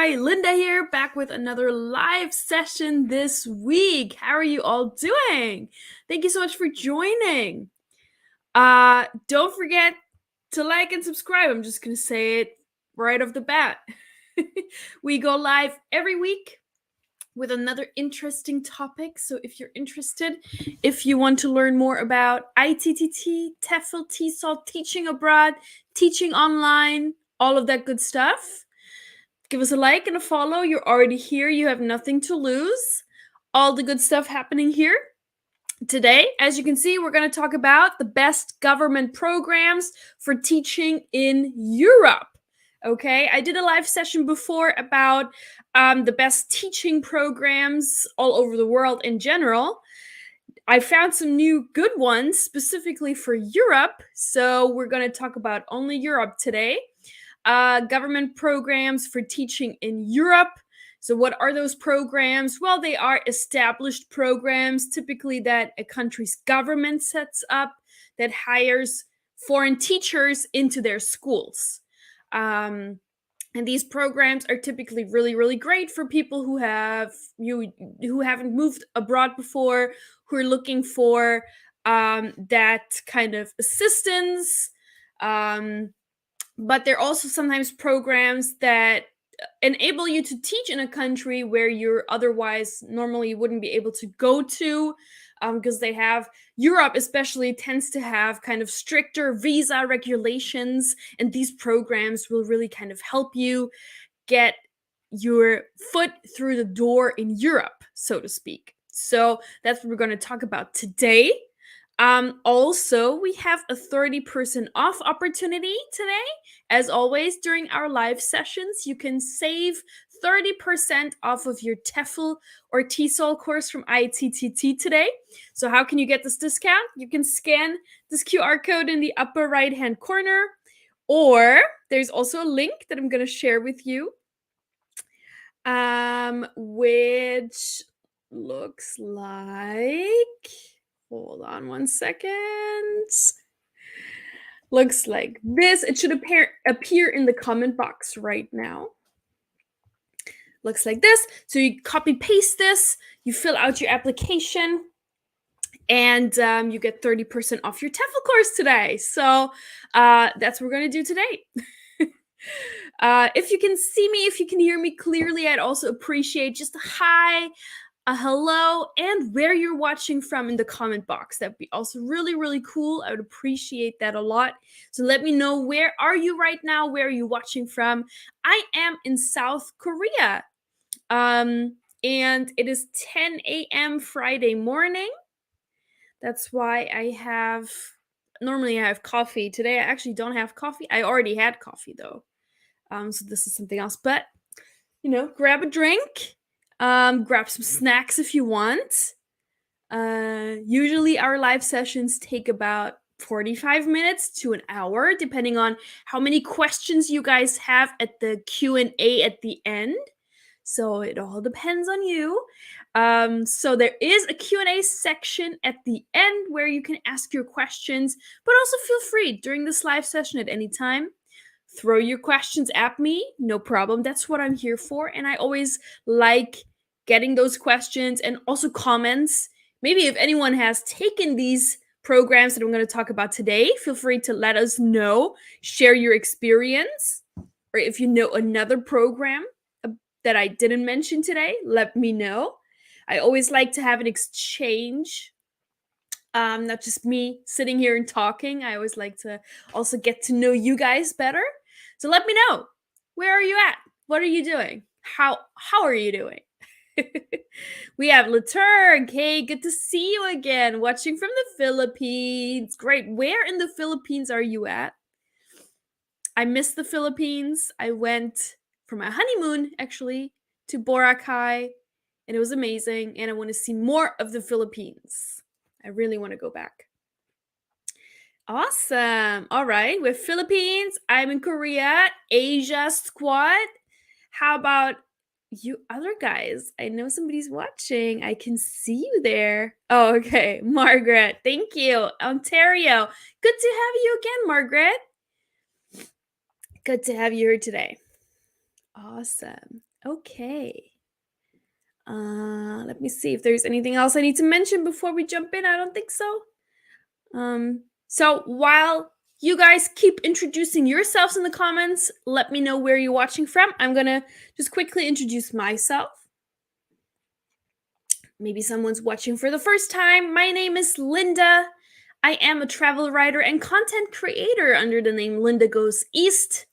Hi, Linda here, back with another live session this week. How are you all doing? Thank you so much for joining. Don't forget to like and subscribe. I'm just gonna say it right off the bat. We go live every week with another interesting topic. So if you're interested, if you want to learn more about ITTT, TEFL, TESOL, teaching abroad, teaching online, all of that good stuff, give us a like and a follow. You're already here. You have nothing to lose. All the good stuff happening here. Today, as you can see, we're going to talk about the best government programs for teaching in Europe. Okay, I did a live session before about the best teaching programs all over the world in general. I found some new good ones specifically for Europe. So we're going to talk about only Europe today. Government programs for teaching in Europe. So what are those programs? Well, they are established programs, typically that a country's government sets up that hires foreign teachers into their schools. And these programs are typically really, really great for people who haven't moved abroad before, who are looking for that kind of assistance. But they're also sometimes programs that enable you to teach in a country where you're otherwise normally wouldn't be able to go to, because they have, Europe especially tends to have kind of stricter visa regulations, and these programs will really kind of help you get your foot through the door in Europe, so to speak. So that's what we're going to talk about today. Also, we have a 30% off opportunity today. As always, during our live sessions, you can save 30% off of your TEFL or TESOL course from ITTT today. So how can you get this discount? You can scan this QR code in the upper right-hand corner, or there's also a link that I'm going to share with you, which looks like... Hold on one second. Looks like this. It should appear in the comment box right now. Looks like this. So you copy paste this, you fill out your application, and you get 30% off your TEFL course today. So that's what we're going to do today. If you can see me, if you can hear me clearly, I'd also appreciate just a hi, a hello, and where you're watching from in the comment box. That'd be also really, really cool. I would appreciate that a lot. So let me know, where are you right now? Where are you watching from? I am in South Korea. And it is 10 a.m. Friday morning. That's why normally I have coffee. Today I actually don't have coffee. I already had coffee though. So this is something else. But, grab a drink. Grab some snacks if you want. Usually our live sessions take about 45 minutes to an hour, depending on how many questions you guys have at the Q&A at the end. So it all depends on you. So there is a Q&A section at the end where you can ask your questions, but also feel free during this live session at any time. Throw your questions at me, no problem. That's what I'm here for. And I always like getting those questions and also comments. Maybe if anyone has taken these programs that I'm going to talk about today, feel free to let us know, share your experience. Or if you know another program that I didn't mention today, let me know. I always like to have an exchange. Not just me sitting here and talking. I always like to also get to know you guys better. So let me know. Where are you at? What are you doing? How are you doing? We have Laturg. Hey, good to see you again. Watching from the Philippines. Great. Where in the Philippines are you at? I miss the Philippines. I went for my honeymoon, actually, to Boracay, and it was amazing. And I want to see more of the Philippines. I really want to go back. Awesome. All right. We're Philippines. I'm in Korea. Asia squad. How about you other guys? I know somebody's watching. I can see you there. Oh, okay. Margaret. Thank you. Ontario. Good to have you again, Margaret. Good to have you here today. Awesome. Okay. Let me see if there's anything else I need to mention before we jump in. I don't think so. So while you guys keep introducing yourselves in the comments, let me know where you're watching from. I'm gonna just quickly introduce myself. Maybe someone's watching for the first time. My name is Linda. I am a travel writer and content creator under the name Linda Goes East.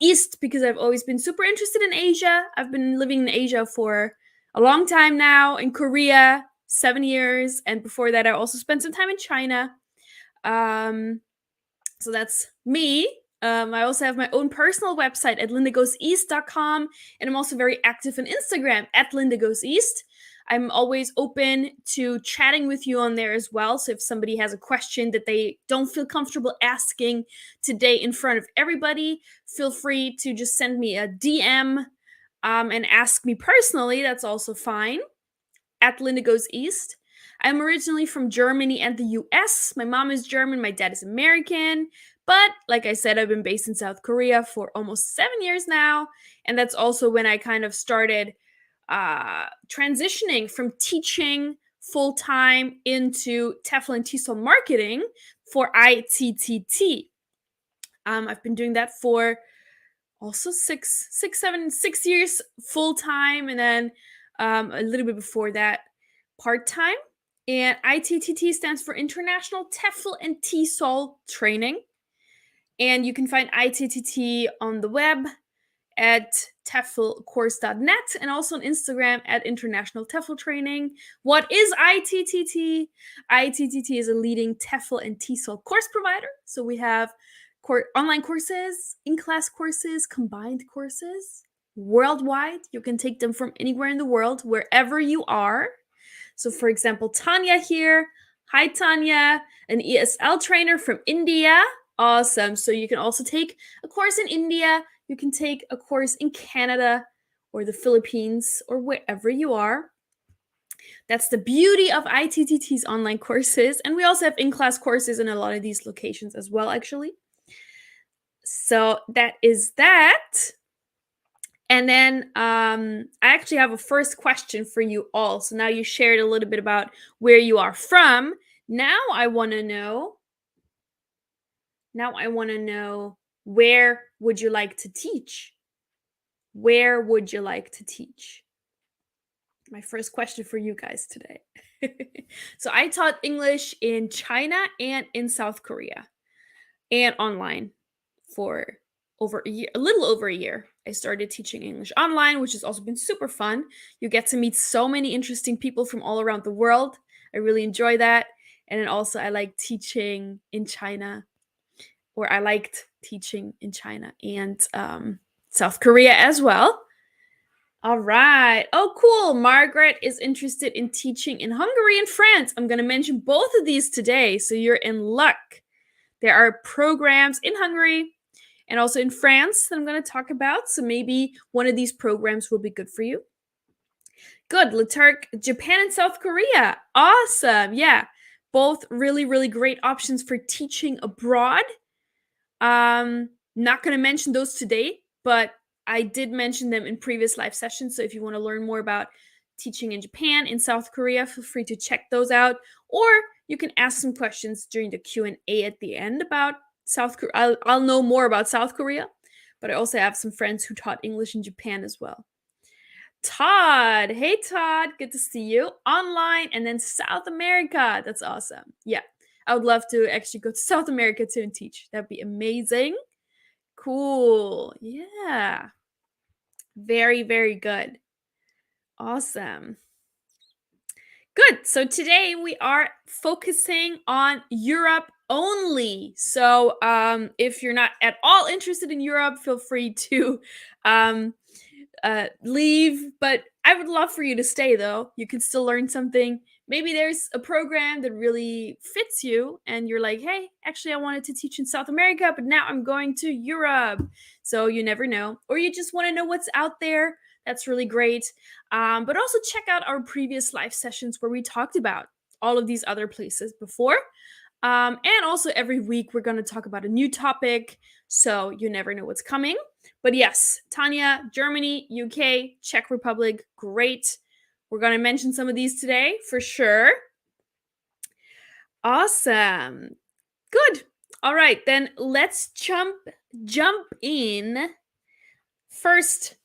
East because I've always been super interested in Asia. I've been living in Asia for a long time now, in Korea, 7 years, and before that I also spent some time in China. So that's me. I also have my own personal website at lindagoeseast.com, and I'm also very active on Instagram at lindagoeseast. I'm always open to chatting with you on there as well. So if somebody has a question that they don't feel comfortable asking today in front of everybody, feel free to just send me a DM and ask me personally. That's also fine. At Linda Goes East. I'm originally from Germany and the US. My mom is German, my dad is American. But like I said, I've been based in South Korea for almost 7 years now. And that's also when I kind of started transitioning from teaching full time into TEFL and TESOL marketing for ITTT. I've been doing that for also 6 years full time, and then a little bit before that part time. And ITTT stands for International TEFL and TESOL Training. And you can find ITTT on the web at teflcourse.net and also on Instagram at International TEFL Training. What is ITTT? ITTT is a leading TEFL and TESOL course provider. So we have online courses, in-class courses, combined courses, worldwide. You can take them from anywhere in the world, wherever you are. So for example, Tanya here. Hi, Tanya, an ESL trainer from India. Awesome. So you can also take a course in India. You can take a course in Canada or the Philippines or wherever you are. That's the beauty of ITTT's online courses. And we also have in-class courses in a lot of these locations as well, actually. So that is that. And then I actually have a first question for you all. So now you shared a little bit about where you are from. Now I want to know, where would you like to teach? Where would you like to teach? My first question for you guys today. So I taught English in China and in South Korea and online for over a year, a little over a year. I started teaching English online, which has also been super fun. You get to meet so many interesting people from all around the world. I really enjoy that. And then also I like teaching in China, or I liked teaching in China and South Korea as well. All right. Oh, cool. Margaret is interested in teaching in Hungary and France. I'm going to mention both of these today, so you're in luck. There are programs in Hungary and also in France that I'm going to talk about, so maybe one of these programs will be good for you. Good. Leturk, Japan and South Korea. Awesome. Yeah. Both really, really great options for teaching abroad. Not going to mention those today, but I did mention them in previous live sessions. So if you want to learn more about teaching in Japan, in South Korea, feel free to check those out. Or you can ask some questions during the Q&A at the end about South Korea. I'll know more about South Korea, but I also have some friends who taught English in Japan as well. Todd. Hey, Todd. Good to see you. Online and then South America. That's awesome. Yeah. I would love to actually go to South America too and teach. That'd be amazing. Cool. Yeah. Very, very good. Awesome. Good. So today we are focusing on Europe only. So if you're not at all interested in Europe, feel free to leave. But I would love for you to stay, though. You can still learn something. Maybe there's a program that really fits you and you're like, hey, actually, I wanted to teach in South America, but now I'm going to Europe. So you never know. Or you just want to know what's out there. That's really great. But also check out our previous live sessions where we talked about all of these other places before. And also every week we're going to talk about a new topic. So you never know what's coming. But yes, Tanya, Germany, UK, Czech Republic, great. We're going to mention some of these today for sure. Awesome. Good. All right, then let's jump in. First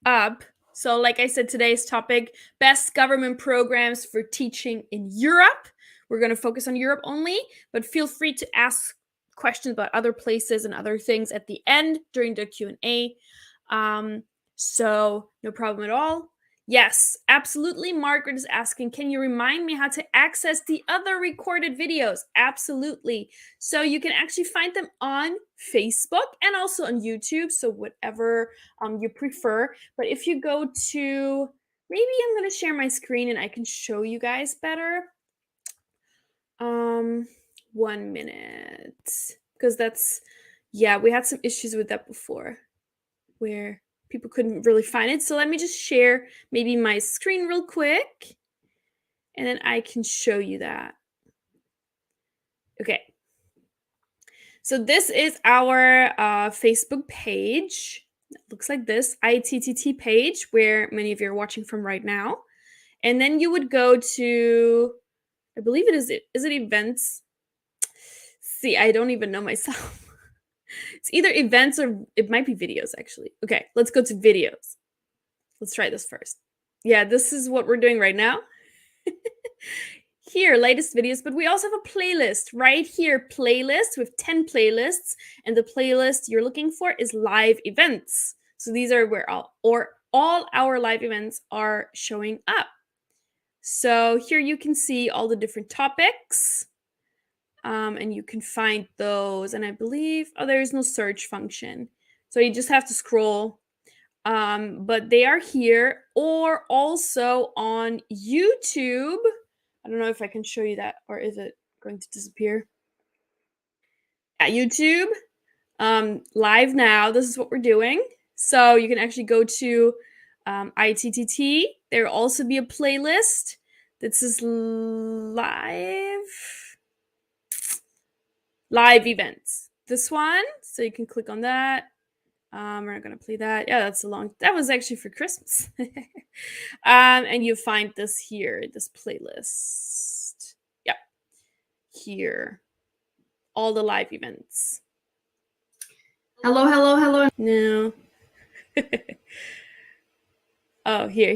up, so like I said, today's topic, best government programs for teaching in Europe. We're going to focus on Europe only, but feel free to ask questions about other places and other things at the end during the Q&A. So no problem at all. Yes, absolutely. Margaret is asking, can you remind me how to access the other recorded videos? Absolutely. So you can actually find them on Facebook and also on YouTube. So whatever you prefer. But if you go to, maybe I'm going to share my screen and I can show you guys better. 1 minute. Because that's, yeah, we had some issues with that before where people couldn't really find it. So let me just share maybe my screen real quick and then I can show you that. Okay. So this is our Facebook page. It looks like this, ITTT page, where many of you are watching from right now. And then you would go to, I believe is it events? See, I don't even know myself. It's either events or it might be videos, actually. Okay, let's go to videos. Let's try this first. Yeah, this is what we're doing right now. Here, latest videos, but we also have a playlist right here, playlist with 10 playlists, and the playlist you're looking for is live events. So these are where all our live events are showing up. So here you can see all the different topics, and you can find those. And I believe, there is no search function, so you just have to scroll. But they are here, or also on YouTube. I don't know if I can show you that, or is it going to disappear? At YouTube, live now, this is what we're doing. So you can actually go to ITTT. There will also be a playlist that says live events. This one, so you can click on that. We're not going to play that. Yeah, that was actually for Christmas. And you find this here, this playlist. Yeah, here. All the live events. Hello. No. Oh, here.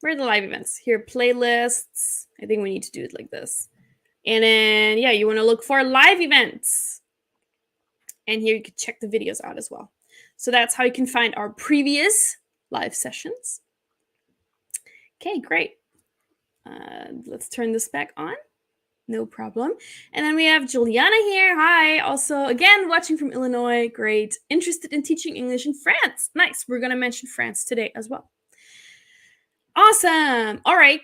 Where are the live events? Here, playlists. I think we need to do it like this. And then, yeah, you want to look for live events. And here you can check the videos out as well. So that's how you can find our previous live sessions. Okay, great. Let's turn this back on. No problem. And then we have Juliana here. Hi. Also, again, watching from Illinois. Great. Interested in teaching English in France. Nice. We're going to mention France today as well. Awesome. All right.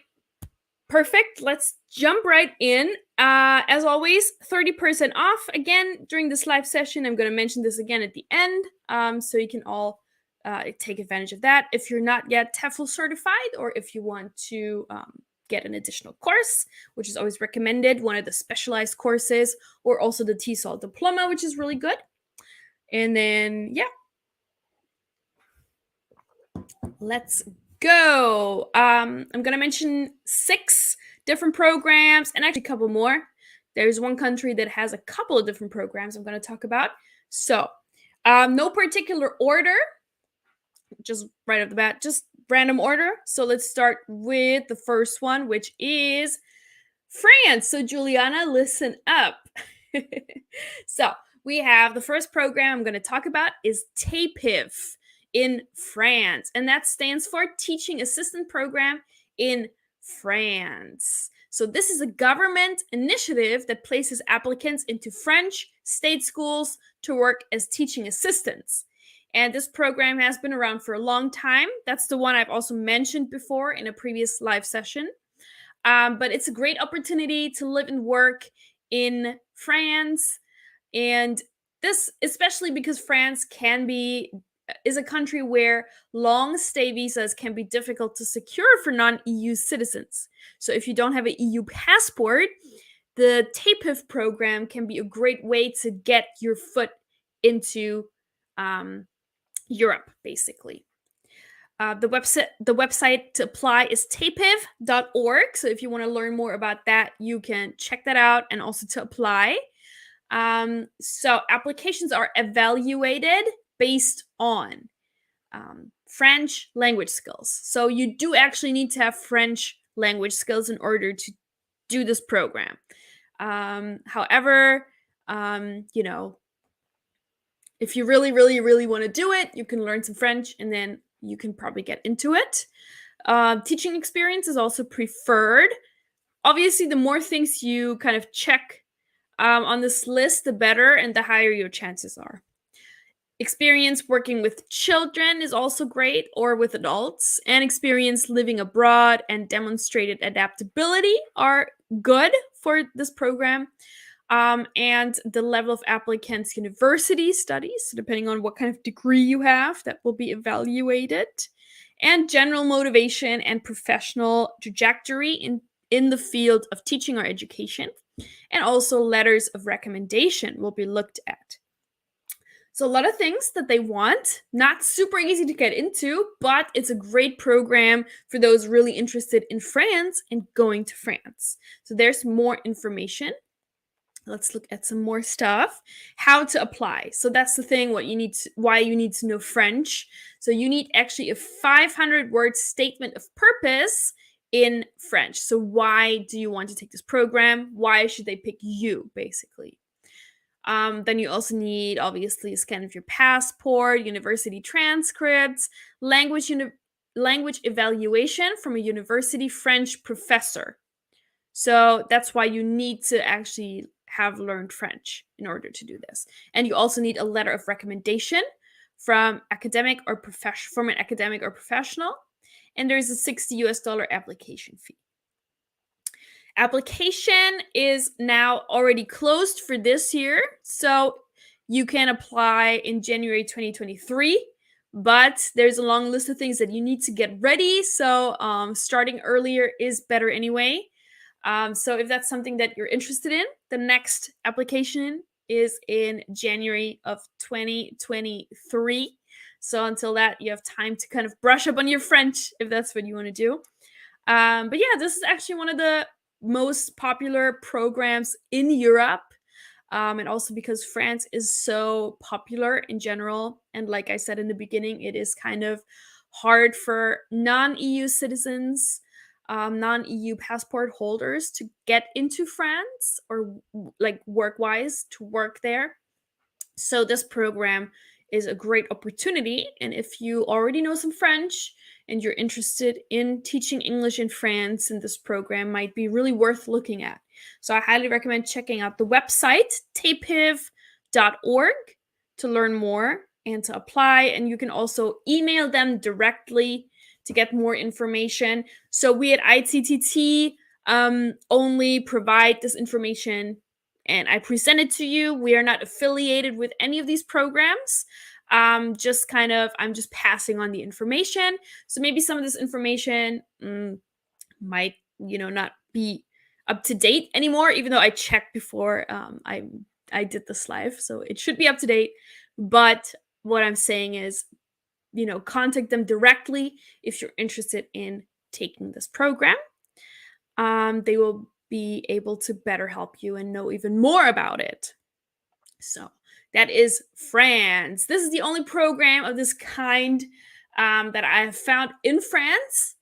Perfect. Let's jump right in. As always, 30% off again during this live session. I'm going to mention this again at the end, so you can all take advantage of that. If you're not yet TEFL certified, or if you want to get an additional course, which is always recommended, one of the specialized courses, or also the TESOL diploma, which is really good. And then, yeah. Let's go. I'm going to mention 6 different programs and actually a couple more. There's one country that has a couple of different programs I'm going to talk about. So, no particular order, just right off the bat, just random order. So let's start with the first one, which is France. So Juliana, listen up. So we have the first program I'm going to talk about is TAPIF in France, and that stands for Teaching Assistant Program in France. So this is a government initiative that places applicants into French state schools to work as teaching assistants. And this program has been around for a long time. That's the one I've also mentioned before in a previous live session. But it's a great opportunity to live and work in France. And this, especially because France is a country where long stay visas can be difficult to secure for non-EU citizens. So if you don't have an EU passport, the TAPIF program can be a great way to get your foot into Europe, basically. The website to apply is tapif.org. So if you want to learn more about that, you can check that out, and also to apply. So applications are evaluated based on French language skills. So you do actually need to have French language skills in order to do this program. However, if you really, really, really want to do it, you can learn some French, and then you can probably get into it. Teaching experience is also preferred. Obviously, the more things you kind of check on this list, the better, and the higher your chances are. Experience working with children is also great, or with adults, and experience living abroad and demonstrated adaptability are good for this program. And the level of applicants' university studies, depending on what kind of degree you have, that will be evaluated. And general motivation and professional trajectory in the field of teaching or education. And also letters of recommendation will be looked at. So a lot of things that they want, not super easy to get into, but it's a great program for those really interested in France and going to France. So there's more information. Let's look at some more stuff. How to apply. So that's the thing, why you need to know French. So you need actually a 500-word statement of purpose in French. So why do you want to take this program? Why should they pick you, basically? Then you also need, obviously, a scan of your passport, university transcripts, language evaluation from a university French professor. So that's why you need to actually have learned French in order to do this. And you also need a letter of recommendation from an academic or professional. And there's a $60 application fee. Application is now already closed for this year, so you can apply in January 2023, but there's a long list of things that you need to get ready, so starting earlier is better anyway. So if that's something that you're interested in, the next application is in January of 2023. So until that, you have time to kind of brush up on your French if that's what you want to do. But yeah, this is actually one of the most popular programs in Europe, and also because France is so popular in general, and like I said in the beginning, it is kind of hard for non-EU citizens, non-EU passport holders to get into France, or like work-wise to work there. So this program is a great opportunity, and if you already know some French and you're interested in teaching English in France, and this program might be really worth looking at. So I highly recommend checking out the website, tapif.org, to learn more and to apply. And you can also email them directly to get more information. So we at ITTT only provide this information, and I present it to you. We are not affiliated with any of these programs. I'm just passing on the information. So maybe some of this information might, not be up to date anymore, even though I checked before I did this live. So it should be up to date. But what I'm saying is, contact them directly if you're interested in taking this program. They will be able to better help you and know even more about it. So that is France. This is the only program of this kind that I have found in France.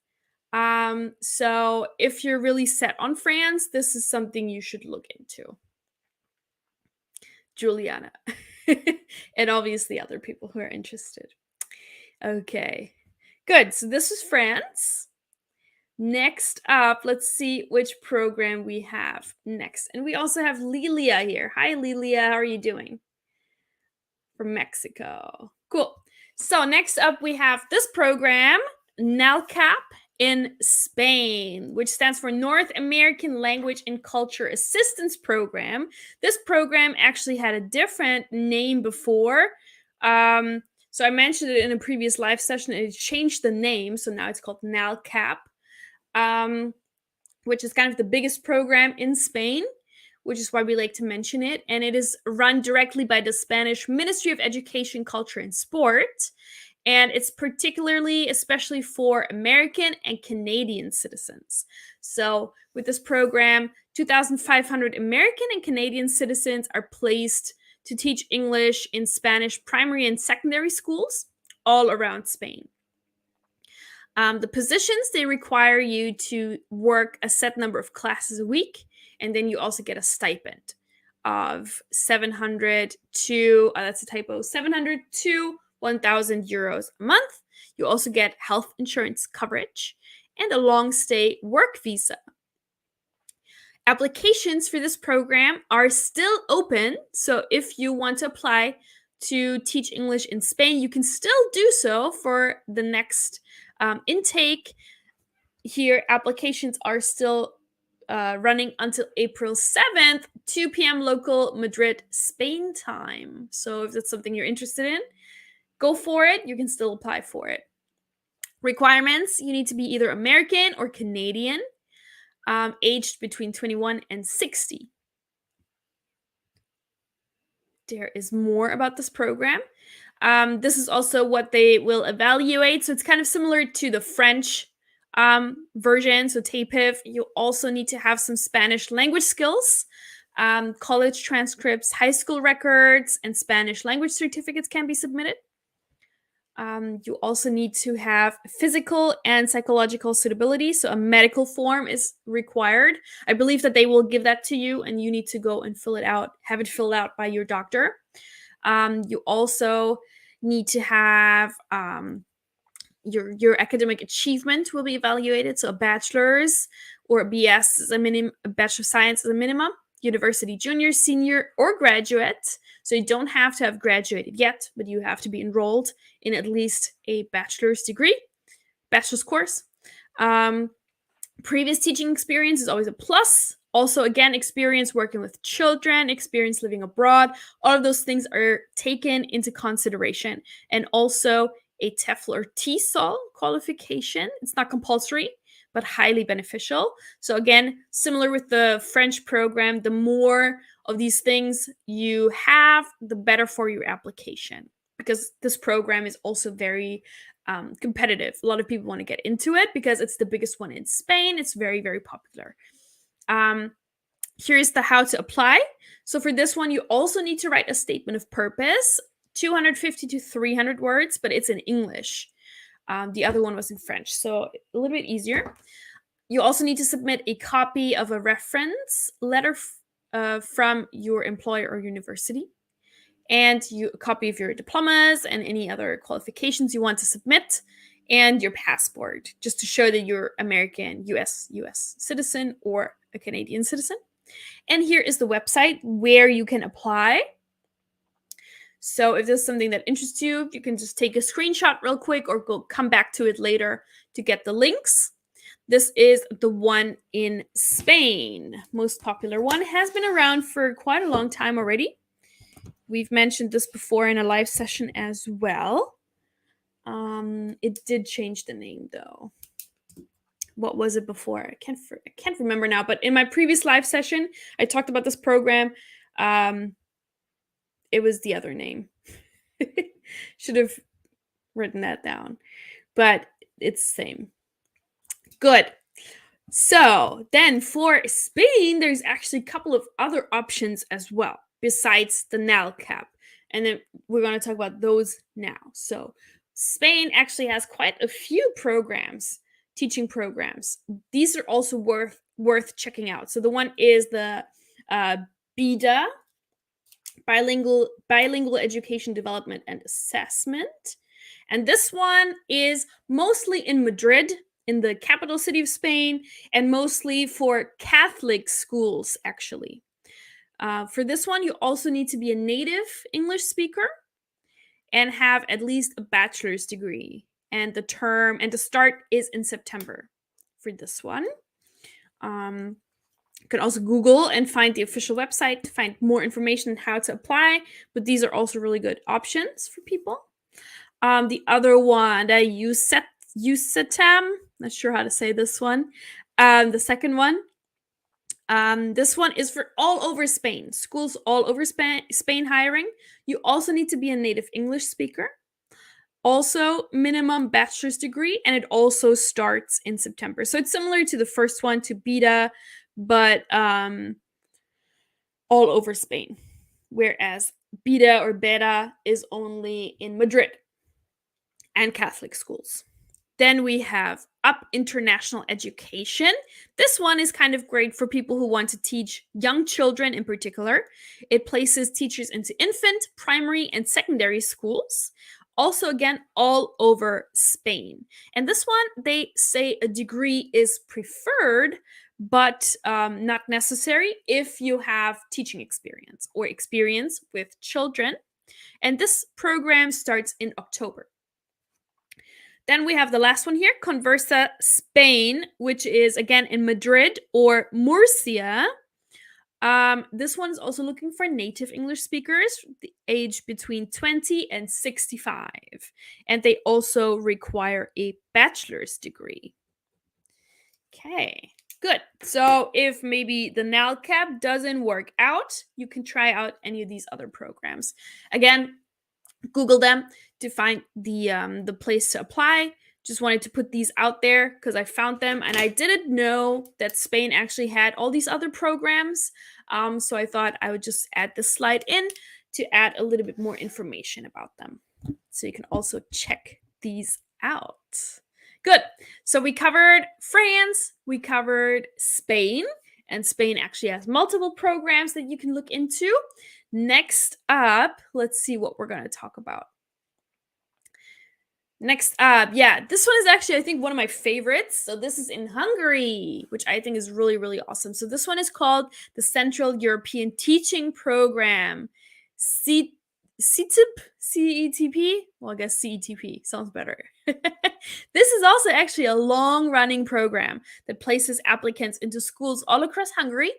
So if you're really set on France, this is something you should look into. Juliana. And obviously other people who are interested. Okay, good. So this is France. Next up, let's see which program we have next. And we also have Lilia here. Hi, Lilia. How are you doing? From Mexico. Cool. So next up, we have this program, NALCAP in Spain, which stands for North American Language and Culture Assistance Program. This program actually had a different name before. So I mentioned it in a previous live session, and it changed the name. So now it's called NALCAP. Which is kind of the biggest program in Spain. which is why we like to mention it. And it is run directly by the Spanish Ministry of Education, Culture, and Sport. And it's particularly, especially for American and Canadian citizens. So with this program, 2,500 American and Canadian citizens are placed to teach English in Spanish primary and secondary schools all around Spain. The positions, they require you to work a set number of classes a week, and then you also get a stipend of 700 to, that's a typo, 700 to 1,000 euros a month. You also get health insurance coverage and a long stay work visa. Applications for this program are still open, so if you want to apply to teach English in Spain, you can still do so for the next intake. Here, applications are still running until April 7th, 2 p.m. local Madrid, Spain time. So if that's something you're interested in, go for it. You can still apply for it. Requirements, you need to be either American or Canadian, aged between 21 and 60. There is more about this program. This is also what they will evaluate. So it's kind of similar to the French version. So TAPIF, you also need to have some Spanish language skills. College transcripts, high school records, and Spanish language certificates can be submitted. You also need to have physical and psychological suitability. So a medical form is required. I believe that they will give that to you and you need to go and fill it out, have it filled out by your doctor. You also need to have your academic achievement will be evaluated. So a bachelor's or a BS is a Bachelor of Science is a minimum. University junior, senior, or graduate. So you don't have to have graduated yet, but you have to be enrolled in at least a bachelor's course. Previous teaching experience is always a plus. Also, again, experience working with children, experience living abroad. All of those things are taken into consideration. And also a TEFL or TESOL qualification. It's not compulsory, but highly beneficial. So again, similar with the French program, the more of these things you have, the better for your application, because this program is also very competitive. A lot of people want to get into it because it's the biggest one in Spain. It's very, very popular. Here's the how to apply. So for this one, you also need to write a statement of purpose, 250 to 300 words, but it's in English. The other one was in French, so a little bit easier. You also need to submit a copy of a reference letter from your employer or university, and a copy of your diplomas and any other qualifications you want to submit, and your passport, just to show that you're American, US citizen, or a Canadian citizen. And here is the website where you can apply. So if there's something that interests you, you can just take a screenshot real quick or come back to it later to get the links. This is the one in Spain. Most popular one, has been around for quite a long time already. We've mentioned this before in a live session as well. It did change the name though. What was it before? I can't remember now, but in my previous live session, I talked about this program. It was the other name. Should have written that down, but it's the same. Good. So then for Spain, there's actually a couple of other options as well, besides the NALCAP. And then we're going to talk about those now. So Spain actually has quite a few programs, teaching programs. These are also worth checking out. So the one is the BIDA, Bilingual Education Development and Assessment. And this one is mostly in Madrid, in the capital city of Spain, and mostly for Catholic schools, actually. For this one, you also need to be a native English speaker and have at least a bachelor's degree. And the start is in September for this one. You can also Google and find the official website to find more information on how to apply, but these are also really good options for people. The other one, USETAM, not sure how to say this one. The second one, This one is for all over Spain. Schools all over Spain hiring. You also need to be a native English speaker. Also, minimum bachelor's degree, and it also starts in September. So it's similar to the first one, to BETA, but all over Spain. Whereas BETA or BETA is only in Madrid and Catholic schools. Then we have Up International Education. This one is kind of great for people who want to teach young children in particular. It places teachers into infant, primary, and secondary schools. Also, again, all over Spain. And this one, they say a degree is preferred, but not necessary if you have teaching experience or experience with children. And this program starts in October. Then we have the last one here, Conversa Spain, which is again in Madrid or Murcia. This one's also looking for native English speakers, the age between 20 and 65. And they also require a bachelor's degree. Okay, good. So if maybe the NALCAP doesn't work out, you can try out any of these other programs. Again, Google them to find the place to apply. Just wanted to put these out there because I found them and I didn't know that Spain actually had all these other programs. So I thought I would just add this slide in to add a little bit more information about them. So you can also check these out. Good. So we covered France, we covered Spain, and Spain actually has multiple programs that you can look into. Next up, let's see what we're going to talk about. Next up, yeah, this one is actually, I think, one of my favorites. So this is in Hungary, which I think is really, really awesome. So this one is called the Central European Teaching Program, CETP, CETP. Well, I guess CETP sounds better. This is also actually a long-running program that places applicants into schools all across Hungary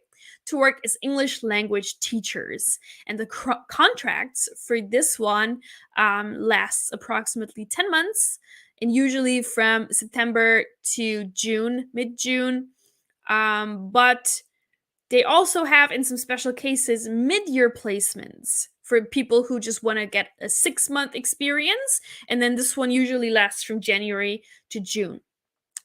to work as English language teachers. And the contracts for this one lasts approximately 10 months, and usually from September to June, mid-June. But they also have, in some special cases, mid-year placements for people who just want to get a 6-month experience. And then this one usually lasts from January to June.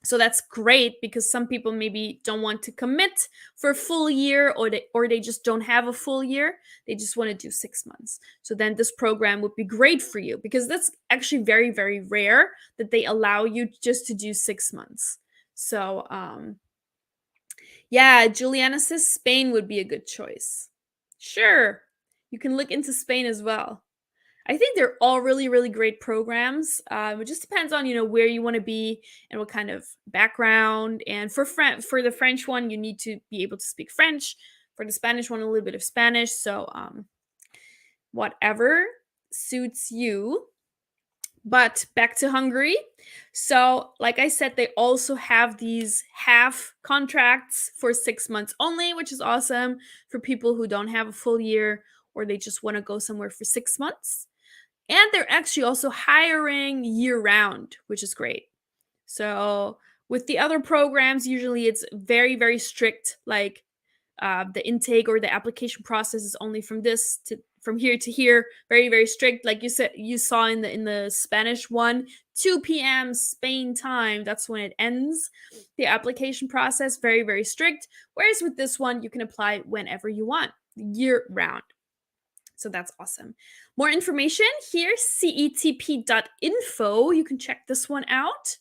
So that's great because some people maybe don't want to commit for a full year, or they just don't have a full year. They just want to do 6 months. So then this program would be great for you because that's actually very, very rare that they allow you just to do 6 months. So yeah, Juliana says Spain would be a good choice. Sure, you can look into Spain as well. I think they're all really, really great programs. It just depends on, where you want to be and what kind of background. And for the French one, you need to be able to speak French. For the Spanish one, a little bit of Spanish. So whatever suits you. But back to Hungary. So like I said, they also have these half contracts for 6 months only, which is awesome for people who don't have a full year or they just want to go somewhere for 6 months. And they're actually also hiring year-round, which is great. So with the other programs, usually it's very, very strict. Like the intake or the application process is only from here to here. Very, very strict. Like you saw in the Spanish one, 2 p.m. Spain time. That's when it ends. The application process, very, very strict. Whereas with this one, you can apply whenever you want, year-round. So that's awesome. More information here, cetp.info. You can check this one out.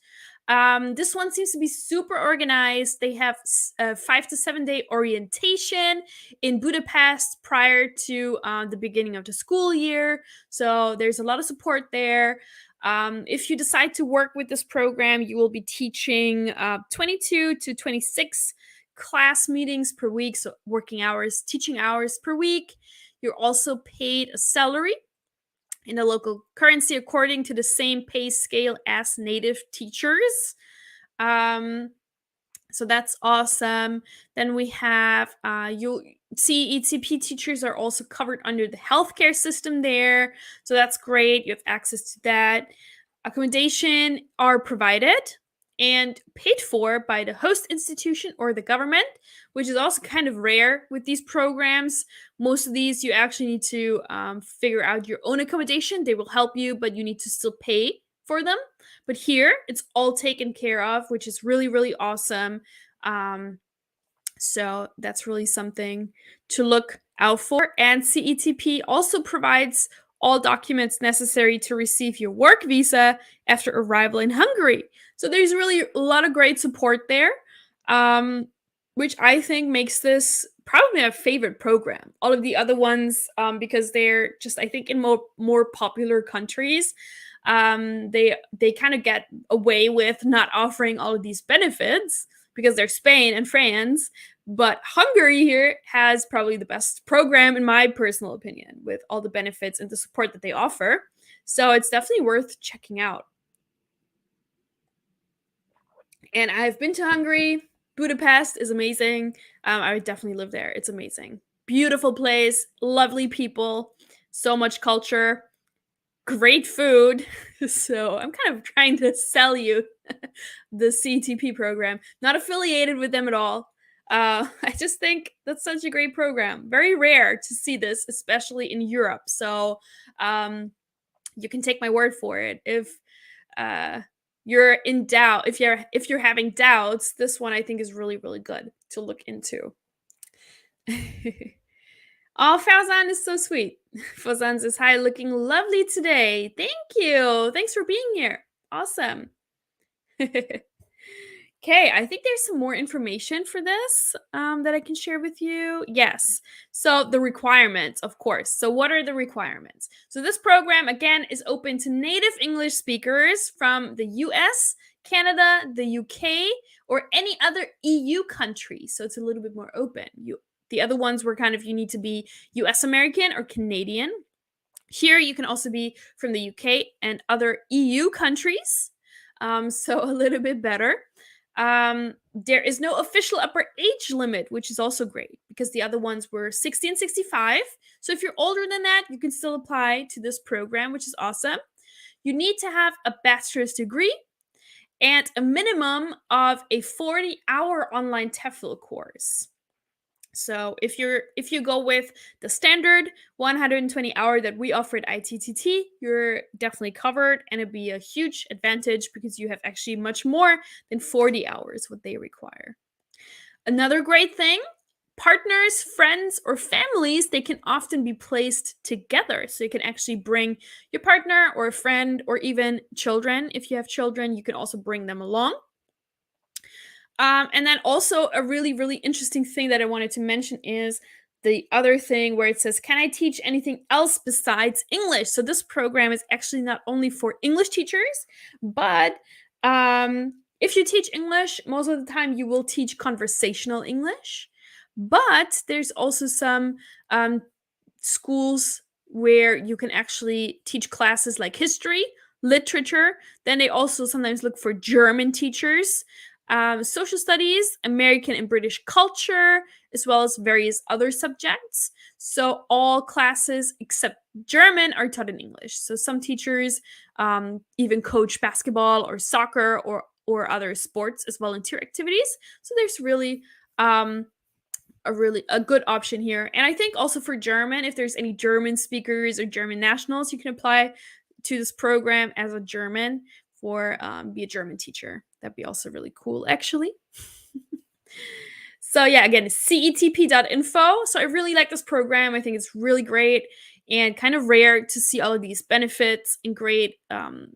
This one seems to be super organized. They have a 5 to 7 day orientation in Budapest prior to the beginning of the school year. So there's a lot of support there. If you decide to work with this program, you will be teaching 22 to 26 class meetings per week. So teaching hours per week. You're also paid a salary in the local currency according to the same pay scale as native teachers. So that's awesome. Then we have ETP teachers are also covered under the healthcare system there. So that's great. You have access to that. Accommodation are provided. and paid for by the host institution or the government, which is also kind of rare with these programs. Most of these, you actually need to figure out your own accommodation. They will help you, but you need to still pay for them. But here, it's all taken care of, which is really, really awesome. So that's really something to look out for. And CETP also provides all documents necessary to receive your work visa after arrival in Hungary. So there's really a lot of great support there, which I think makes this probably my favorite program. All of the other ones, because they're just, I think, in more popular countries, they kind of get away with not offering all of these benefits because they're Spain and France. But Hungary here has probably the best program, in my personal opinion, with all the benefits and the support that they offer. So it's definitely worth checking out. And I've been to Hungary. Budapest is amazing. I would definitely live there. It's amazing. Beautiful place, lovely people, so much culture, great food. So I'm kind of trying to sell you the CTP program. Not affiliated with them at all. I just think that's such a great program. Very rare to see this, especially in Europe. So you can take my word for it. If you're in doubt, if you're having doubts, this one I think is really, really good to look into. Oh, Fauzan is so sweet. Fauzan says, hi, looking lovely today. Thank you. Thanks for being here. Awesome. Okay, I think there's some more information for this that I can share with you. Yes. So the requirements, of course. So what are the requirements? So this program, again, is open to native English speakers from the US, Canada, the UK, or any other EU country. So it's a little bit more open. The other ones were kind of, you need to be US American or Canadian. Here, you can also be from the UK and other EU countries. So a little bit better. There is no official upper age limit, which is also great because the other ones were 60 and 65. So if you're older than that, you can still apply to this program, which is awesome. You need to have a bachelor's degree and a minimum of a 40-hour online TEFL course. So if you go with the standard 120 hour that we offer at ITTT, you're definitely covered, and it'd be a huge advantage because you have actually much more than 40 hours what they require. Another great thing, partners, friends, or families, they can often be placed together. So you can actually bring your partner or a friend or even children. If you have children, you can also bring them along. And then also a really, really interesting thing that I wanted to mention is the other thing where it says, can I teach anything else besides English? So this program is actually not only for English teachers, but if you teach English, most of the time you will teach conversational English. But there's also some schools where you can actually teach classes like history, literature. Then they also sometimes look for German teachers, social studies, American and British culture, as well as various other subjects. So all classes except German are taught in English. So some teachers even coach basketball or soccer or other sports as volunteer activities. So there's really a good option here. And I think also for German, if there's any German speakers or German nationals, you can apply to this program as a German for be a German teacher. That'd be also really cool, actually. So yeah, again, cetp.info. So I really like this program. I think it's really great and kind of rare to see all of these benefits and great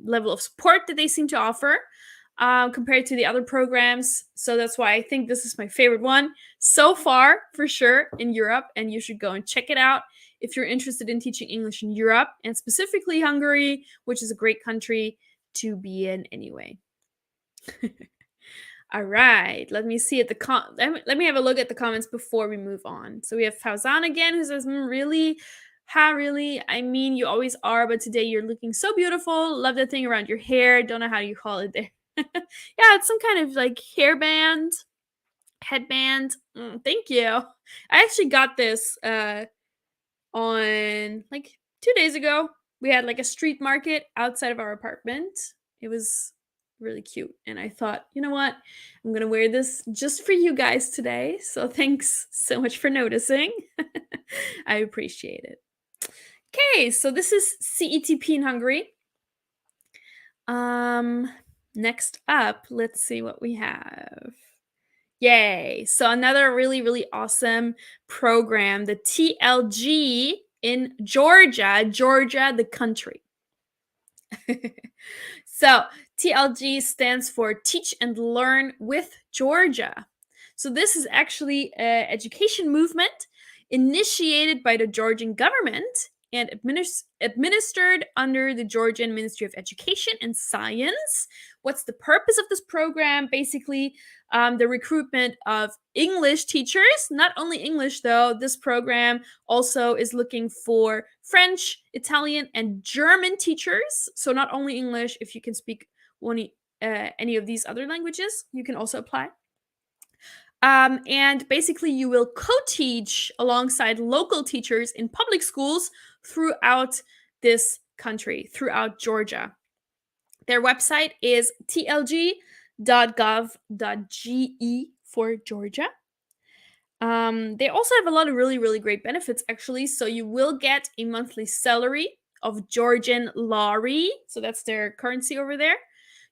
level of support that they seem to offer compared to the other programs. So that's why I think this is my favorite one so far, for sure, in Europe. And you should go and check it out if you're interested in teaching English in Europe, and specifically Hungary, which is a great country to be in anyway. All right, let me see at the let me have a look at the comments before we move on. So we have Fauzan again, who says, really? Really? I mean, you always are, but today you're looking so beautiful. Love that thing around your hair. Don't know how you call it there. Yeah, it's some kind of like hairband, headband. Thank you. I actually got this on like 2 days ago. We had like a street market outside of our apartment. It was really cute. And I thought, you know what? I'm going to wear this just for you guys today. So thanks so much for noticing. I appreciate it. Okay, so this is CETP in Hungary. Next up, let's see what we have. Yay. So another really, really awesome program, the TLG in Georgia, the country. So TLG stands for Teach and Learn with Georgia. So this is actually an education movement initiated by the Georgian government and administered under the Georgian Ministry of Education and Science. What's the purpose of this program? Basically, the recruitment of English teachers. Not only English, though. This program also is looking for French, Italian, and German teachers. So not only English, if you can speak any of these other languages, you can also apply. And basically, you will co-teach alongside local teachers in public schools throughout this country, throughout Georgia. Their website is tlg.gov.ge for Georgia. They also have a lot of really, really great benefits, actually. So you will get a monthly salary of Georgian lari. So that's their currency over there.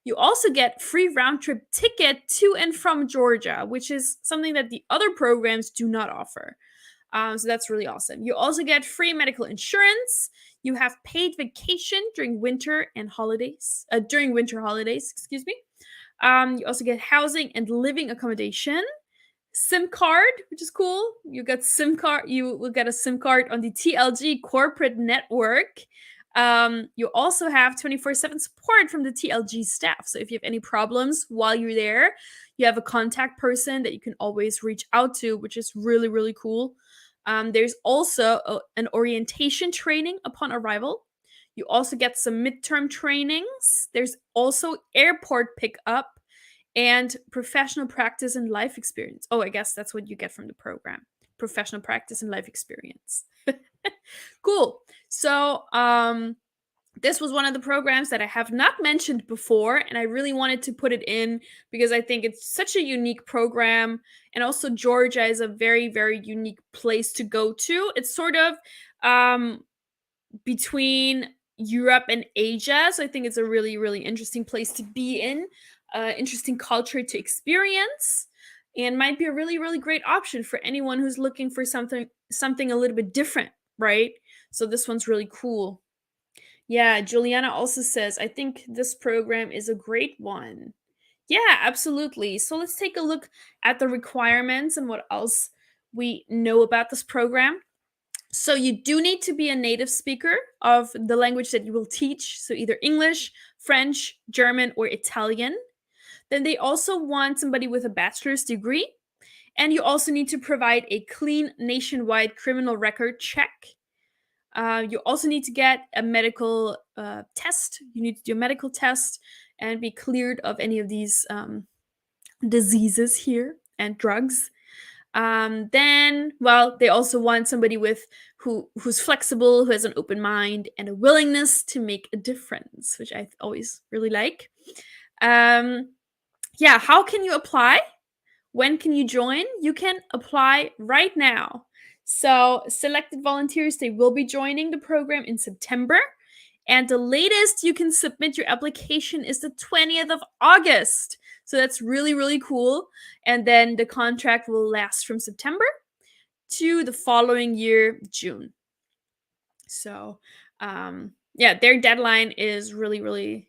You also get free round-trip ticket to and from Georgia, which is something that the other programs do not offer. So that's really awesome. You also get free medical insurance. You have paid vacation during winter holidays, excuse me. You also get housing and living accommodation. SIM card, which is cool. You will get a SIM card on the TLG corporate network. You also have 24/7 support from the TLG staff. So if you have any problems while you're there, you have a contact person that you can always reach out to, which is really, really cool. There's also an orientation training upon arrival. You also get some midterm trainings. There's also airport pickup and professional practice and life experience. Oh, I guess that's what you get from the program. Professional practice and life experience. Cool. So, this was one of the programs that I have not mentioned before, and I really wanted to put it in because I think it's such a unique program. And also, Georgia is a very, very unique place to go to. It's sort of between Europe and Asia. So I think it's a really, really interesting place to be in, interesting culture to experience, and might be a really, really great option for anyone who's looking for something a little bit different, right? So this one's really cool. Yeah, Juliana also says, I think this program is a great one. Yeah, absolutely. So let's take a look at the requirements and what else we know about this program. So you do need to be a native speaker of the language that you will teach, so either English, French, German, or Italian. Then they also want somebody with a bachelor's degree, and you also need to provide a clean nationwide criminal record check. You also need to get a medical test. You need to do a medical test and be cleared of any of these diseases here and drugs. Then, well, they also want somebody who's flexible, who has an open mind and a willingness to make a difference, which I always really like. Yeah, how can you apply? When can you join? You can apply right now. So, selected volunteers, they will be joining the program in September. And the latest you can submit your application is the 20th of August. So that's really, really cool. And then the contract will last from September to the following year, June. So, yeah, their deadline is really, really,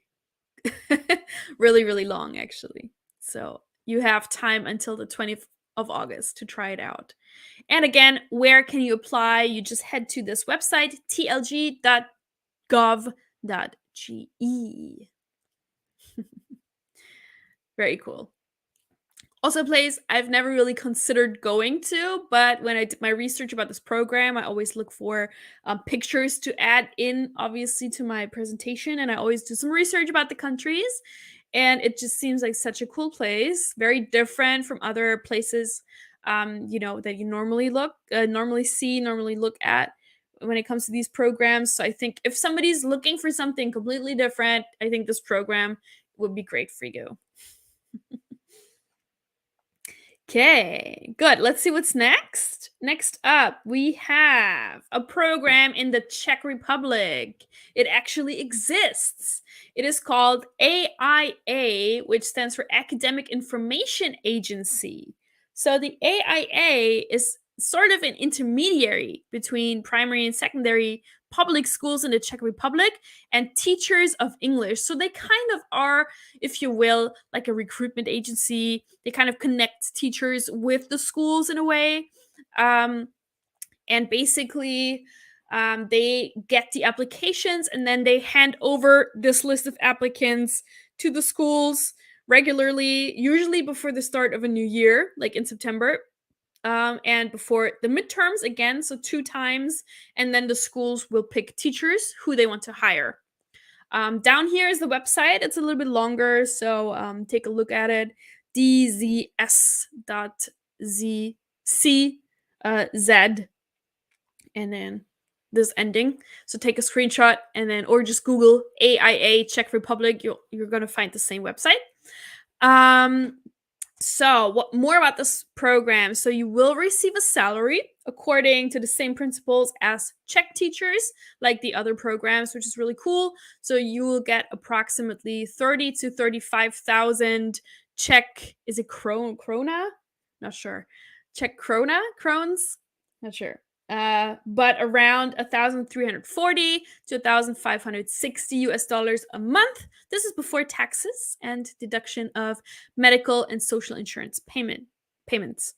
really, really long, actually. So you have time until the 20th of August to try it out. And again, where can you apply? You just head to this website, tlg.gov.ge. Very cool. Also, a place I've never really considered going to, but when I did my research about this program, I always look for pictures to add in, obviously, to my presentation, and I always do some research about the countries, and it just seems like such a cool place, very different from other places, that you normally look at when it comes to these programs. So I think if somebody's looking for something completely different, I think this program would be great for you. Okay, good. Let's see what's next. Next up, we have a program in the Czech Republic. It actually exists. It is called AIA, which stands for Academic Information Agency. So the AIA is sort of an intermediary between primary and secondary public schools in the Czech Republic and teachers of English. So they kind of are, if you will, like a recruitment agency. They kind of connect teachers with the schools in a way. And basically, they get the applications and then they hand over this list of applicants to the schools regularly, usually before the start of a new year, like in September. And before the midterms again, so 2 times, and then the schools will pick teachers who they want to hire. Down here is the website. It's a little bit longer, so take a look at it. dzs.z and then this ending. So take a screenshot and then, or just Google AIA Czech Republic. You're gonna find the same website. So what more about this program? So you will receive a salary according to the same principles as Czech teachers, like the other programs, which is really cool. So you will get approximately 30 to 35,000 Czech, is it krona? Not sure. Czech krones? Not sure. But around 1,340 to 1,560 US dollars a month. This is before taxes and deduction of medical and social insurance payments.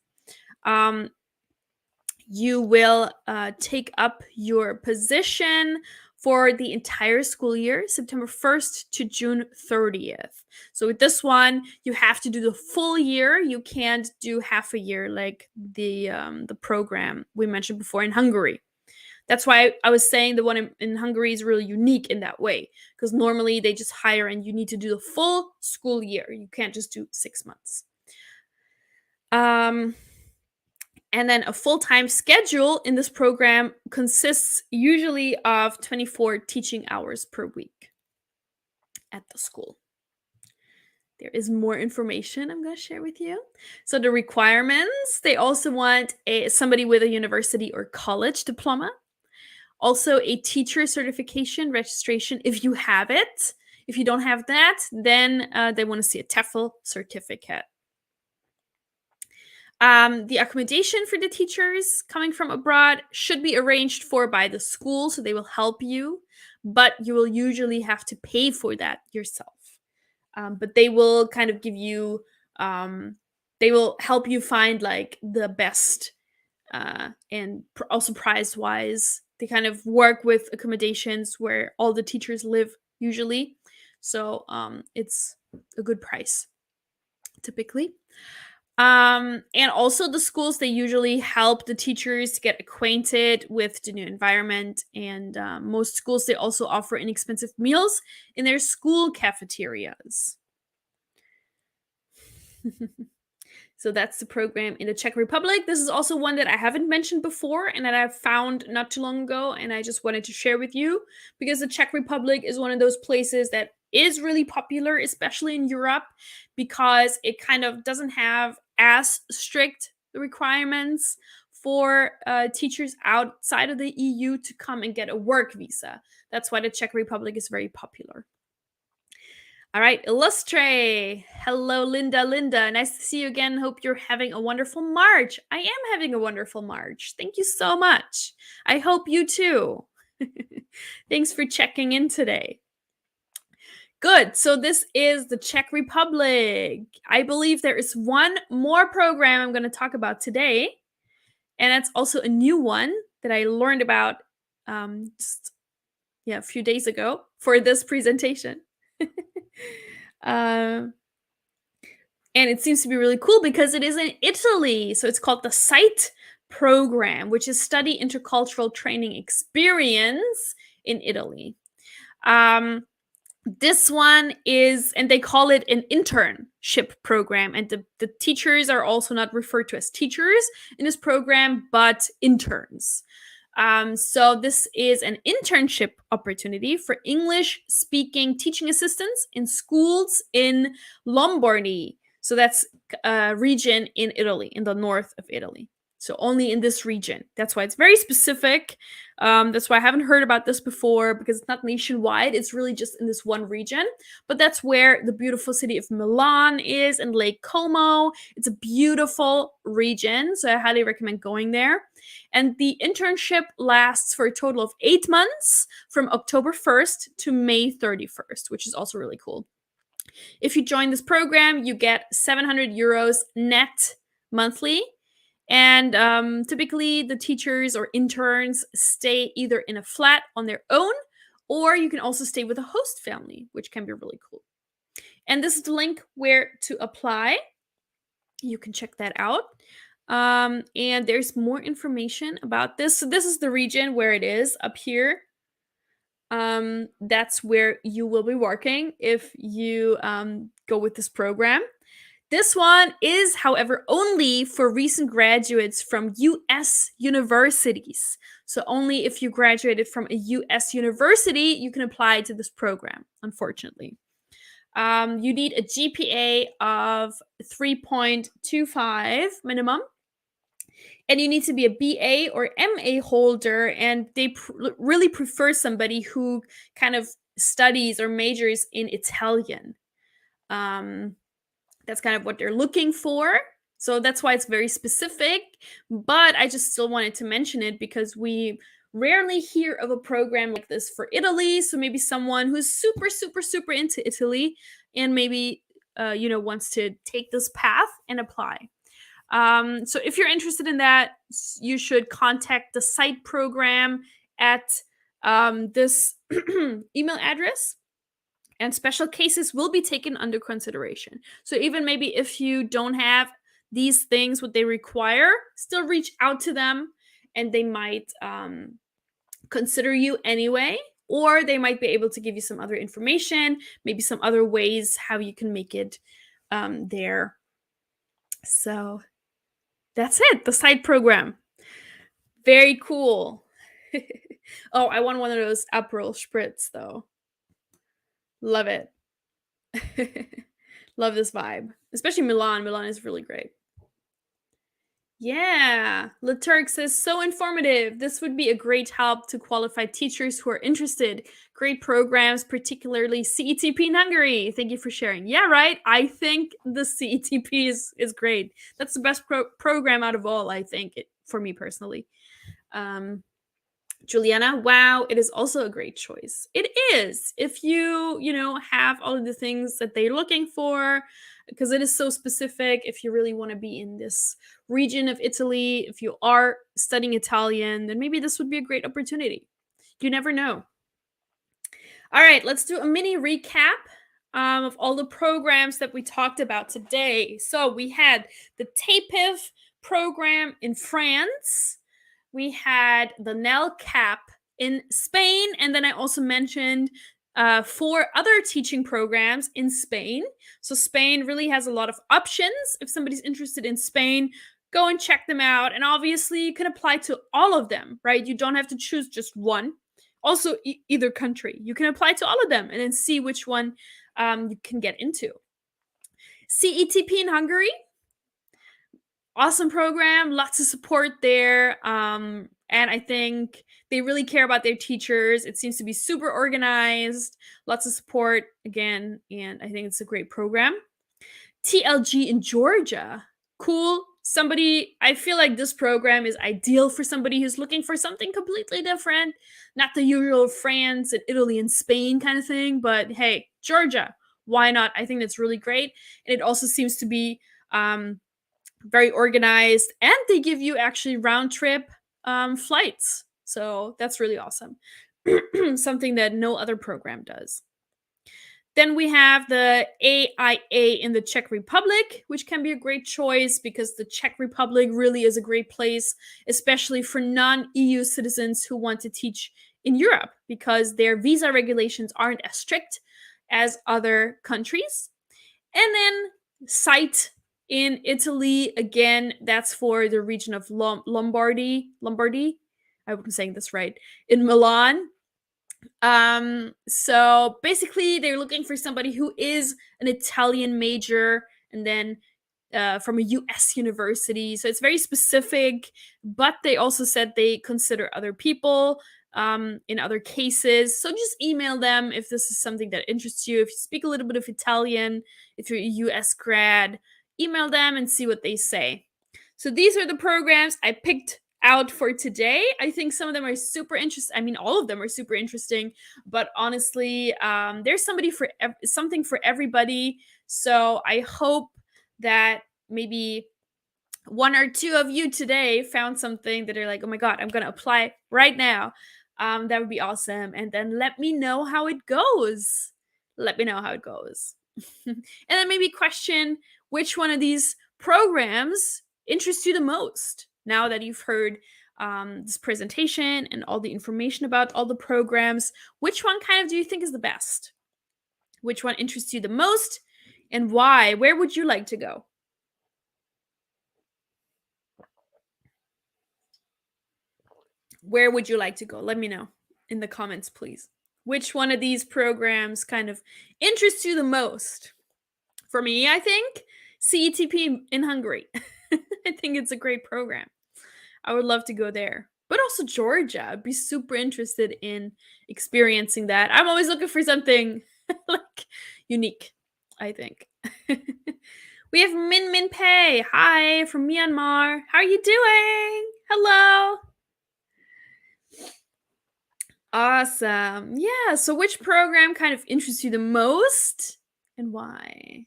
You will take up your position for the entire school year, September 1st to June 30th. So with this one, you have to do the full year. You can't do half a year like the program we mentioned before in Hungary. That's why I was saying the one in Hungary is really unique in that way, because normally they just hire and you need to do the full school year. You can't just do 6 months. And then a full-time schedule in this program consists usually of 24 teaching hours per week at the school. There is more information I'm going to share with you. So the requirements, they also want somebody with a university or college diploma. Also a teacher certification registration if you have it. If you don't have that, then they want to see a TEFL certificate. The accommodation for the teachers coming from abroad should be arranged for by the school, so they will help you, but you will usually have to pay for that yourself. But they will kind of give you, they will help you find like the best, and also price-wise. They kind of work with accommodations where all the teachers live usually, so it's a good price typically. And also the schools, they usually help the teachers get acquainted with the new environment, and most schools, they also offer inexpensive meals in their school cafeterias. So that's the program in the Czech Republic. This is also one that I haven't mentioned before and that I found not too long ago, and I just wanted to share with you because the Czech Republic is one of those places that is really popular, especially in Europe, because it kind of doesn't have as strict requirements for teachers outside of the EU to come and get a work visa. That's why the Czech Republic is very popular. All right, Illustre. Hello, Linda. Nice to see you again. Hope you're having a wonderful March. I am having a wonderful March. Thank you so much. I hope you too. Thanks for checking in today. Good. So this is the Czech Republic. I believe there is one more program I'm going to talk about today. And that's also a new one that I learned about a few days ago for this presentation. And it seems to be really cool because it is in Italy. So it's called the SITE program, which is Study Intercultural Training Experience in Italy. This one is, and they call it an internship program. And the teachers are also not referred to as teachers in this program, but interns. So this is an internship opportunity for English-speaking teaching assistants in schools in Lombardy. So that's a region in Italy, in the north of Italy. So only in this region. That's why it's very specific. That's why I haven't heard about this before, because it's not nationwide. It's really just in this one region. But that's where the beautiful city of Milan is, and Lake Como. It's a beautiful region, so I highly recommend going there. And the internship lasts for a total of 8 months, from October 1st to May 31st, which is also really cool. If you join this program, you get 700 euros net monthly. And typically, the teachers or interns stay either in a flat on their own, or you can also stay with a host family, which can be really cool. And this is the link where to apply. You can check that out. And there's more information about this. So this is the region where it is up here. That's where you will be working if you go with this program. This one is, however, only for recent graduates from US universities. So only if you graduated from a US university, you can apply to this program, unfortunately. You need a GPA of 3.25 minimum. And you need to be a BA or MA holder, and they really prefer somebody who kind of studies or majors in Italian. That's kind of what they're looking for. So that's why it's very specific. But I just still wanted to mention it because we rarely hear of a program like this for Italy. So maybe someone who's super, super, super into Italy and maybe, wants to take this path and apply. So if you're interested in that, you should contact the site program at this email address, and special cases will be taken under consideration. So even maybe if you don't have these things, what they require, still reach out to them and they might consider you anyway, or they might be able to give you some other information, maybe some other ways how you can make it there. So that's it, the site program. Very cool. Oh, I want one of those Aperol Spritz, though. Love it. Love this vibe. Especially Milan. Milan is really great. Yeah. Leturk says, so informative. This would be a great help to qualify teachers who are interested. Great programs, particularly CETP in Hungary. Thank you for sharing. Yeah, right. I think the CETP is great. That's the best program out of all, I think, for me personally. Juliana, wow, it is also a great choice. It is, if you have all of the things that they're looking for, because it is so specific. If you really want to be in this region of Italy, if you are studying Italian, then maybe this would be a great opportunity. You never know. All right, let's do a mini recap of all the programs that we talked about today. So we had the TAPIF program in France. We had the NELCAP in Spain, and then I also mentioned 4 other teaching programs in Spain. So Spain really has a lot of options. If somebody's interested in Spain, go and check them out. And obviously, you can apply to all of them, right? You don't have to choose just one. Also, either country. You can apply to all of them and then see which one you can get into. CETP in Hungary. Awesome program, lots of support there. And I think they really care about their teachers. It seems to be super organized, lots of support again, and I think it's a great program. TLG in Georgia, cool. I feel like this program is ideal for somebody who's looking for something completely different, not the usual France and Italy and Spain kind of thing, but hey, Georgia, why not? I think that's really great. And it also seems to be very organized, and they give you actually round trip flights. So that's really awesome. Something that no other program does. Then we have the AIA in the Czech Republic, which can be a great choice because the Czech Republic really is a great place, especially for non-EU citizens who want to teach in Europe, because their visa regulations aren't as strict as other countries. And then SITE in Italy, again, that's for the region of Lombardy. I hope I'm saying this right, in Milan. So basically they're looking for somebody who is an Italian major and then from a US university. So it's very specific, but they also said they consider other people in other cases. So just email them if this is something that interests you. If you speak a little bit of Italian, if you're a US grad, email them and see what they say. So these are the programs I picked out for today. I think some of them are super interesting. I mean, all of them are super interesting, but honestly, there's something for everybody. So I hope that maybe one or two of you today found something that are like, oh my God, I'm going to apply right now. That would be awesome. And then let me know how it goes. Let me know how it goes. And then maybe question which one of these programs interests you the most now that you've heard this presentation and all the information about all the programs. Which one kind of do you think is the best? Which one interests you the most and why? Where would you like to go? Where would you like to go? Let me know in the comments, please. Which one of these programs kind of interests you the most? For me, I think CETP in Hungary. I think it's a great program. I would love to go there. But also Georgia. I'd be super interested in experiencing that. I'm always looking for something like unique, I think. We have Min Min Pei. Hi, from Myanmar. How are you doing? Hello. Awesome. Yeah, so which program kind of interests you the most and why?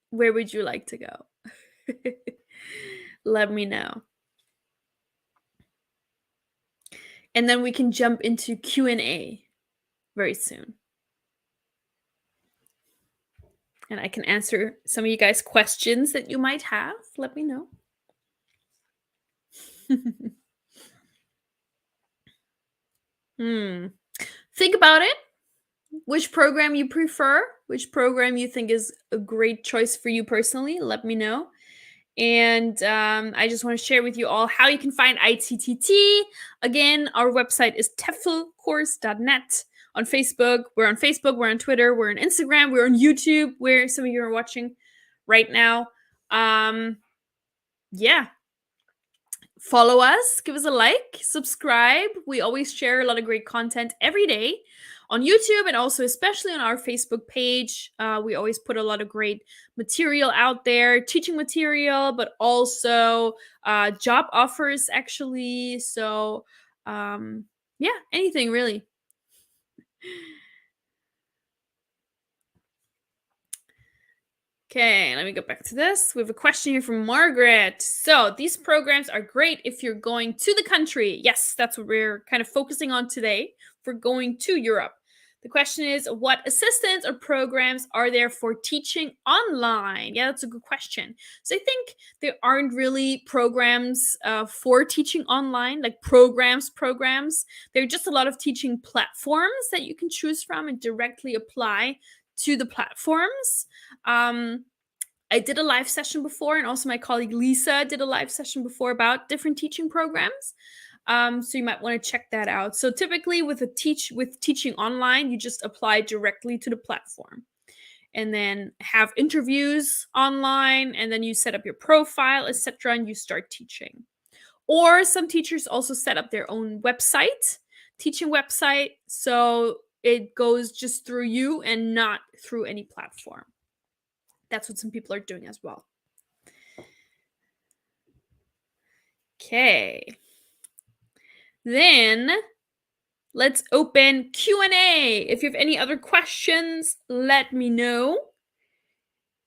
Where would you like to go? Let me know. And then we can jump into Q&A very soon. And I can answer some of you guys' questions that you might have. Let me know. Think about it. Which program you prefer, which program you think is a great choice for you personally, let me know. And I just want to share with you all how you can find ITTT. Again, our website is teflcourse.net. On Facebook, we're on Twitter, we're on Instagram, we're on YouTube, where some of you are watching right now. Yeah. Follow us, give us a like, subscribe. We always share a lot of great content every day on YouTube and also especially on our Facebook page. We always put a lot of great material out there, teaching material, but also job offers actually. So yeah, anything really. Okay, let me go back to this. We have a question here from Margaret. So these programs are great if you're going to the country. Yes, that's what we're kind of focusing on today for going to Europe. The question is, what assistance or programs are there for teaching online? Yeah, that's a good question. So I think there aren't really programs for teaching online, like programs. There are just a lot of teaching platforms that you can choose from and directly apply to the platforms. I did a live session before, and also my colleague Lisa did a live session before about different teaching programs. So you might want to check that out. So typically with teaching online, you just apply directly to the platform and then have interviews online, and then you set up your profile, etc., and you start teaching. Or some teachers also set up their own website, teaching website, so it goes just through you and not through any platform. That's what some people are doing as well. Okay. Then let's open Q&A. If you have any other questions, let me know.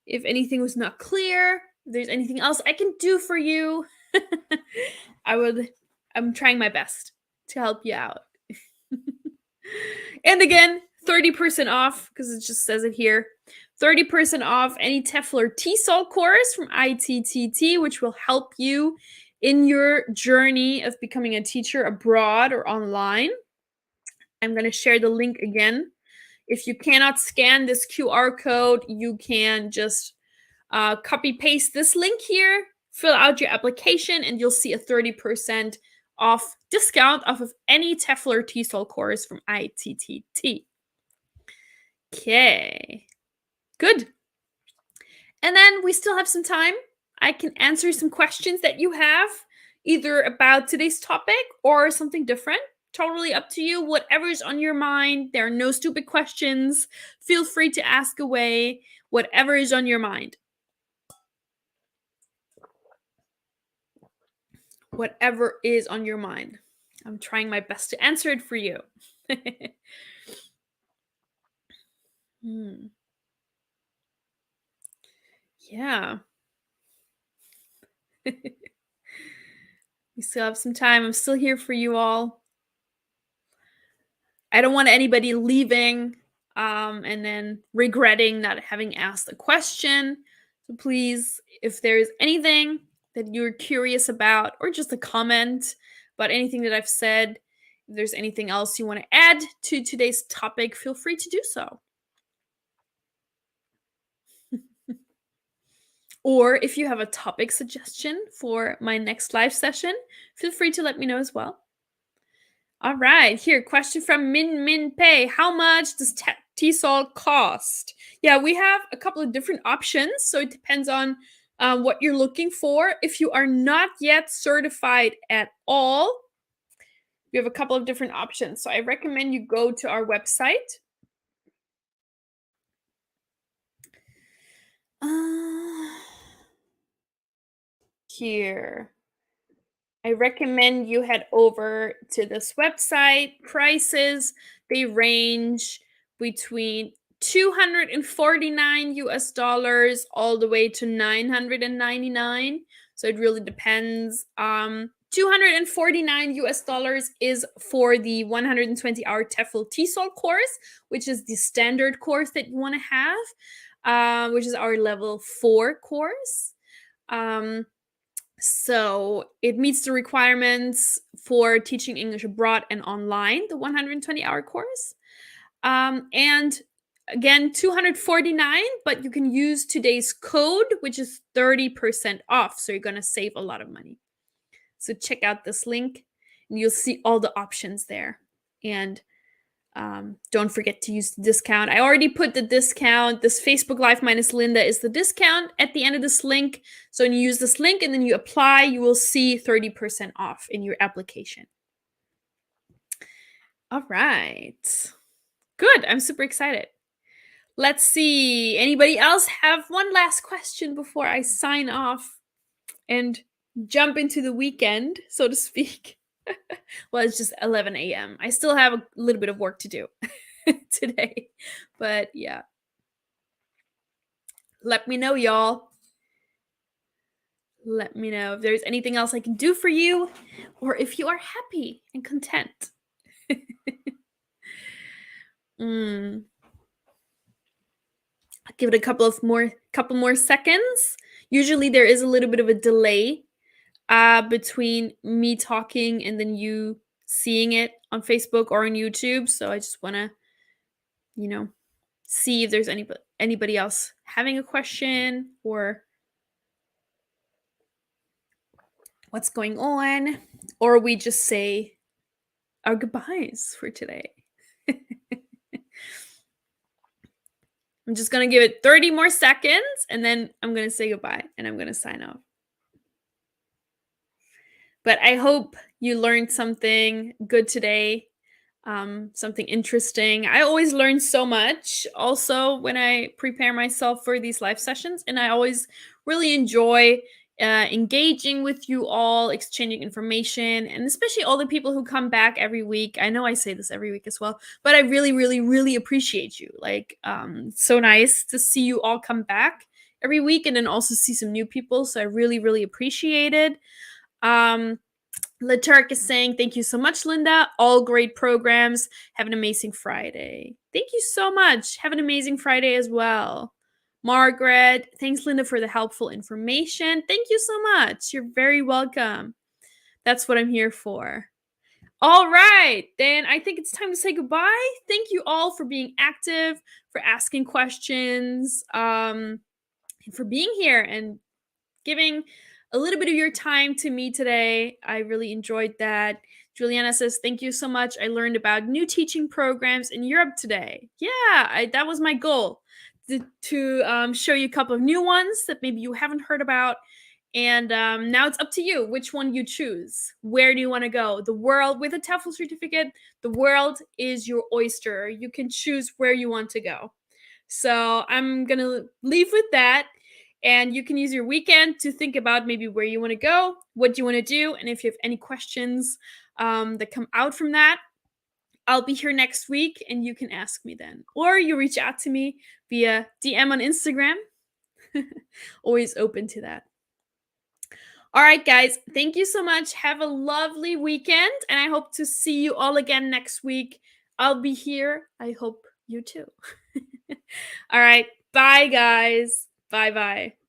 If anything was not clear, if there's anything else I can do for you, I'm trying my best to help you out. And again, 30% off, because it just says it here. 30% off any TEFL or TESOL course from ITTT, which will help you in your journey of becoming a teacher abroad or online. I'm going to share the link again. If you cannot scan this QR code, you can just copy paste this link here, fill out your application, and you'll see a 30% off discount off of any TEFL or TESOL course from ITTT. Okay, good. And then we still have some time. I can answer some questions that you have, either about today's topic or something different. Totally up to you. Whatever's on your mind. There are no stupid questions. Feel free to ask away whatever is on your mind. Whatever is on your mind. I'm trying my best to answer it for you. Yeah. We still have some time. I'm still here for you all. I don't want anybody leaving and then regretting not having asked a question. So please, if there's anything that you're curious about, or just a comment about anything that I've said, if there's anything else you want to add to today's topic, feel free to do so. Or if you have a topic suggestion for my next live session, feel free to let me know as well. All right, here, question from Min Pei. How much does TESOL cost? Yeah, we have a couple of different options, so it depends on what you're looking for. If you are not yet certified at all, we have a couple of different options. So I recommend you go to our website. Here. I recommend you head over to this website. Prices, they range between $249 US all the way to $999. So it really depends. $249 US is for the 120-hour TEFL TESOL course, which is the standard course that you want to have, which is our level 4 course. So it meets the requirements for teaching English abroad and online, the 120-hour course. And again, $249, but you can use today's code, which is 30% off. So you're going to save a lot of money. So check out this link and you'll see all the options there. And don't forget to use the discount. I already put the discount. This Facebook Live minus Linda is the discount at the end of this link. So when you use this link and then you apply, you will see 30% off in your application. All right. Good. I'm super excited. Let's see. Anybody else have one last question before I sign off and jump into the weekend, so to speak? Well, it's just 11 a.m. I still have a little bit of work to do today. But yeah. Let me know, y'all. Let me know if there's anything else I can do for you, or if you are happy and content. I'll give it a couple more seconds. Usually there is a little bit of a delay between me talking and then you seeing it on Facebook or on YouTube. So I just want to, see if there's anybody else having a question or what's going on, or we just say our goodbyes for today. I'm just going to give it 30 more seconds and then I'm going to say goodbye and I'm going to sign off. But I hope you learned something good today, something interesting. I always learn so much also when I prepare myself for these live sessions, and I always really enjoy engaging with you all, exchanging information, and especially all the people who come back every week. I know I say this every week as well, but I really, really, really appreciate you. Like, so nice to see you all come back every week and then also see some new people. So I really, really appreciate it. Laturk is saying, thank you so much, Linda. All great programs. Have an amazing Friday. Thank you so much. Have an amazing Friday as well. Margaret, thanks, Linda, for the helpful information. Thank you so much. You're very welcome. That's what I'm here for. All right, then I think it's time to say goodbye. Thank you all for being active, for asking questions, and for being here and giving a little bit of your time to me today. I really enjoyed that. Juliana says, thank you so much. I learned about new teaching programs in Europe today. Yeah, that was my goal, to show you a couple of new ones that maybe you haven't heard about. And now it's up to you which one you choose. Where do you want to go? The world with a TEFL certificate, the world is your oyster. You can choose where you want to go. So I'm going to leave with that. And you can use your weekend to think about maybe where you want to go, what you want to do. And if you have any questions that come out from that, I'll be here next week and you can ask me then. Or you reach out to me via DM on Instagram. Always open to that. All right, guys, thank you so much. Have a lovely weekend, and I hope to see you all again next week. I'll be here. I hope you too. All right, bye, guys. Bye-bye.